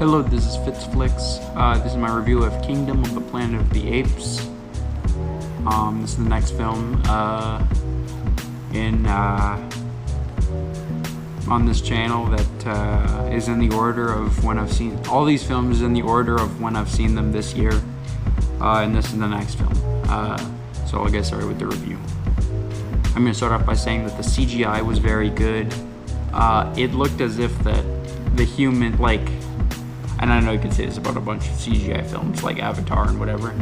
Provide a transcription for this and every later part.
Hello, this is FitzFlicks. This is my review of Kingdom of the Planet of the Apes. This is the next film on this channel that is in the order of when I've seen all these films in the order of when I've seen them this year, and this is the next film. So I'll get started with the review. I'm going to start off by saying that the CGI was very good. It looked as if that the human, and I know you can say this about a bunch of CGI films like Avatar and whatever,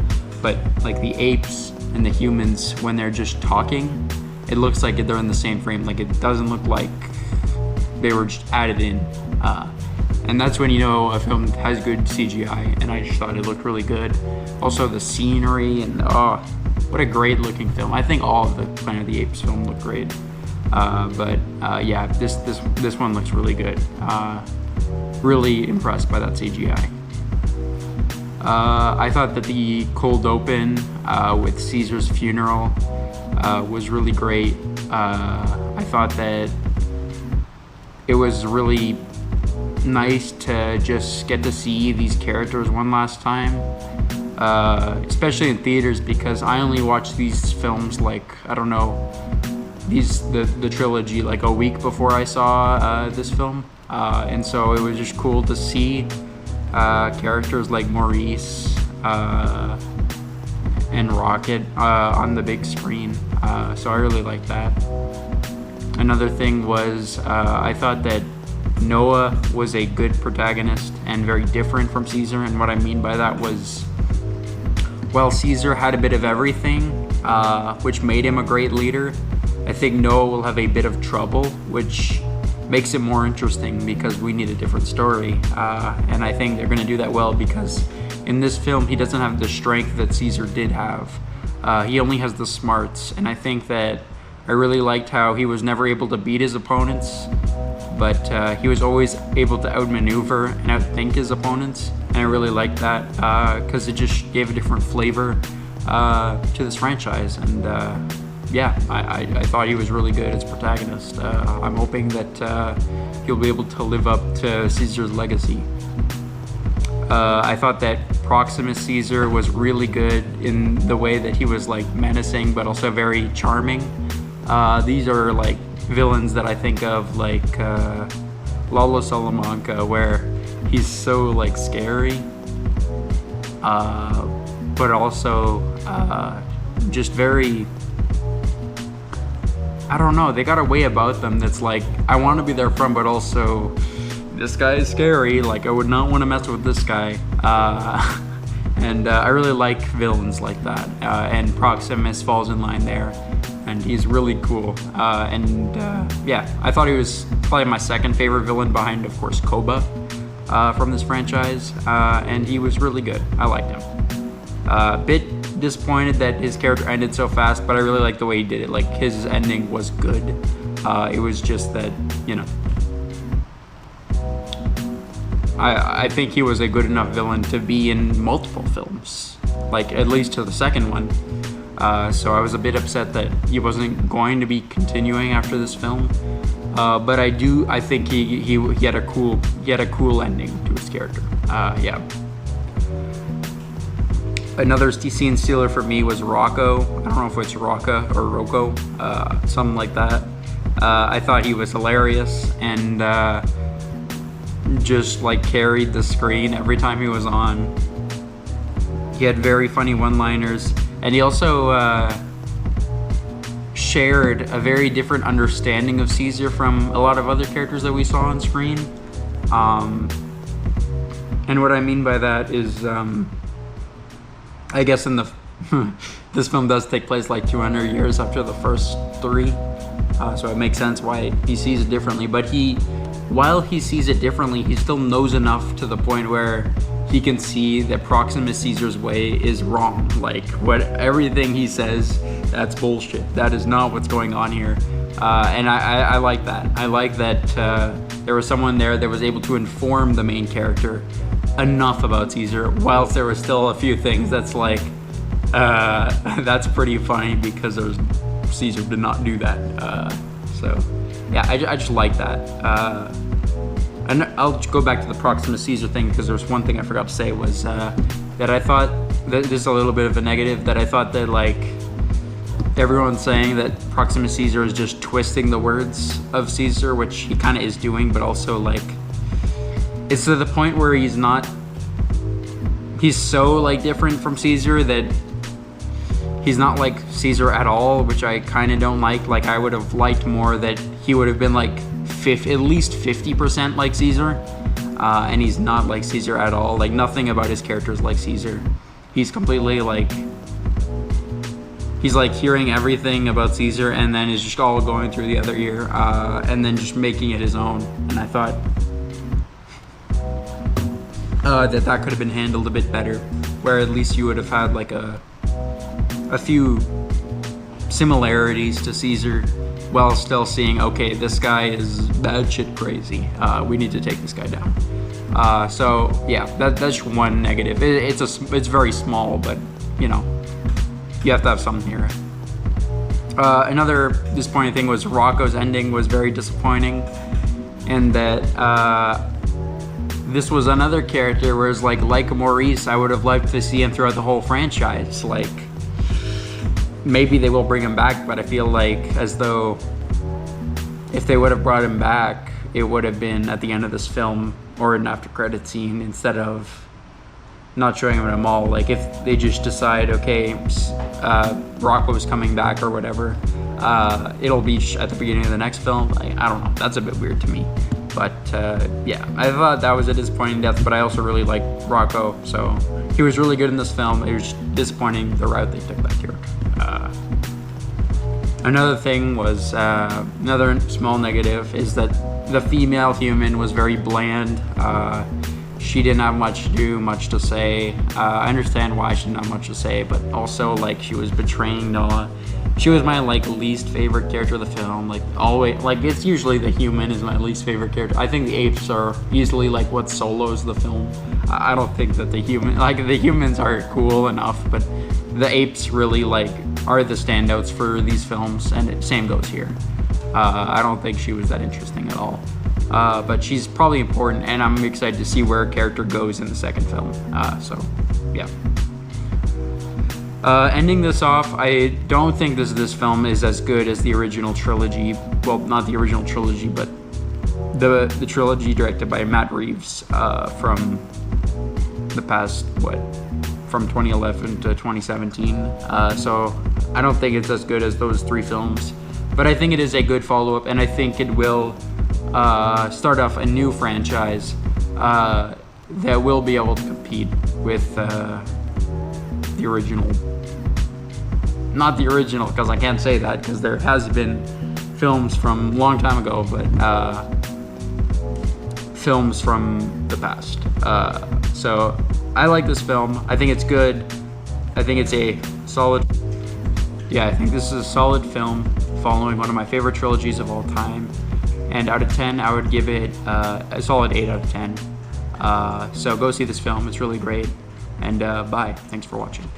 but like the apes and the humans, when they're just talking, it looks like they're in the same frame. Like, it doesn't look like they were just added in. And that's when you know a film has good CGI, and I just thought it looked really good. Also the scenery, and what a great looking film. I think all of the Planet of the Apes film looked great. Yeah, this one looks really good. Really impressed by that CGI. I thought that the cold open with Caesar's funeral was really great. I thought that it was really nice to just get to see these characters one last time, especially in theaters, because I only watched these films the trilogy like a week before I saw this film. And so it was just cool to see characters like Maurice and Rocket on the big screen. So I really liked that. Another thing was I thought that Noah was a good protagonist and very different from Caesar. And what I mean by that was, while Caesar had a bit of everything, which made him a great leader, I think Noah will have a bit of trouble, which makes it more interesting because we need a different story. And I think they're going to do that well, because in this film he doesn't have the strength that Caesar did have. He only has the smarts, and I think that I really liked how he was never able to beat his opponents, but he was always able to outmaneuver and outthink his opponents, and I really liked that because it just gave a different flavor to this franchise. And yeah, I thought he was really good as protagonist. I'm hoping that he'll be able to live up to Caesar's legacy. I thought that Proximus Caesar was really good in the way that he was like menacing but also very charming. These are like villains that I think of, like Lalo Salamanca, where he's so like scary, but also just very, I don't know, they got a way about them that's like, I want to be their friend, but also this guy is scary, like I would not want to mess with this guy. And I really like villains like that, and Proximus falls in line there, and he's really cool. Yeah, I thought he was probably my second favorite villain, behind of course Koba from this franchise, and he was really good. I liked him. Bit disappointed that his character ended so fast, but I really liked the way he did it. Like, his ending was good. It was just that, you know, I think he was a good enough villain to be in multiple films, like at least to the second one. So I was a bit upset that he wasn't going to be continuing after this film. But I think he had a cool ending to his character. Yeah. Another scene stealer for me was Rocco. I don't know if it's Rocca or Rocco, something like that. I thought he was hilarious, and just like carried the screen every time he was on. He had very funny one-liners, and he also shared a very different understanding of Caesar from a lot of other characters that we saw on screen. And what I mean by that is, I guess in the this film does take place like 200 years after the first three, so it makes sense why he sees it differently. But while he sees it differently, he still knows enough to the point where he can see that Proximus Caesar's way is wrong. Like, everything he says, that's bullshit. That is not what's going on here. And I like that. I like that there was someone there that was able to inform the main character enough about Caesar, whilst there were still a few things that's like, that's pretty funny, because Caesar did not do that. So yeah, I just like that. and I'll go back to the Proxima Caesar thing, because there was one thing I forgot to say, was that I thought that this is a little bit of a negative, that I thought that like everyone's saying that Proxima Caesar is just twisting the words of Caesar, which he kind of is doing, but also like it's to the point where he's so like different from Caesar that he's not like Caesar at all, which I kind of don't like. Like, I would have liked more that he would have been like at least 50% like Caesar, and he's not like Caesar at all. Like, nothing about his character is like Caesar. He's completely like, he's like hearing everything about Caesar and then is just all going through the other ear, and then just making it his own. And I thought that could have been handled a bit better, where at least you would have had like a few similarities to Caesar, while still seeing, okay, this guy is batshit crazy. We need to take this guy down. So yeah, that's one negative. It's very small, but you know, you have to have something here. Another disappointing thing was Rocco's ending was very disappointing, and that this was another character, whereas like Maurice, I would have liked to see him throughout the whole franchise. Like, maybe they will bring him back, but I feel like as though if they would have brought him back, it would have been at the end of this film or an after credit scene, instead of not showing him at a mall. Like, if they just decide, okay, Rocco's coming back or whatever, it'll be at the beginning of the next film. Like, I don't know, that's a bit weird to me. But yeah, I thought that was a disappointing death, but I also really liked Rocco, so he was really good in this film. It was disappointing the route they took that character. Another thing was, another small negative, is that the female human was very bland. She didn't have much to do, much to say. I understand why she didn't have much to say, but also like she was betraying Noah. She was my like least favorite character of the film. Like, always, like, it's usually the human is my least favorite character. I think the apes are easily like what solos the film. I don't think that the humans are cool enough, but the apes really like are the standouts for these films, and same goes here. I don't think she was that interesting at all, but she's probably important, and I'm excited to see where her character goes in the second film. So yeah. Ending this off, I don't think this film is as good as the original trilogy. Well, not the original trilogy, but the trilogy directed by Matt Reeves, from the past, from 2011 to 2017. So I don't think it's as good as those three films, but I think it is a good follow-up, and I think it will start off a new franchise that will be able to compete with the original. Not the original, because I can't say that, because there has been films from a long time ago, but films from the past. So I like this film. I think it's good. I think it's a solid, I think this is a solid film following one of my favorite trilogies of all time. And out of 10, I would give it a solid 8 out of 10. So go see this film. It's really great. And bye. Thanks for watching.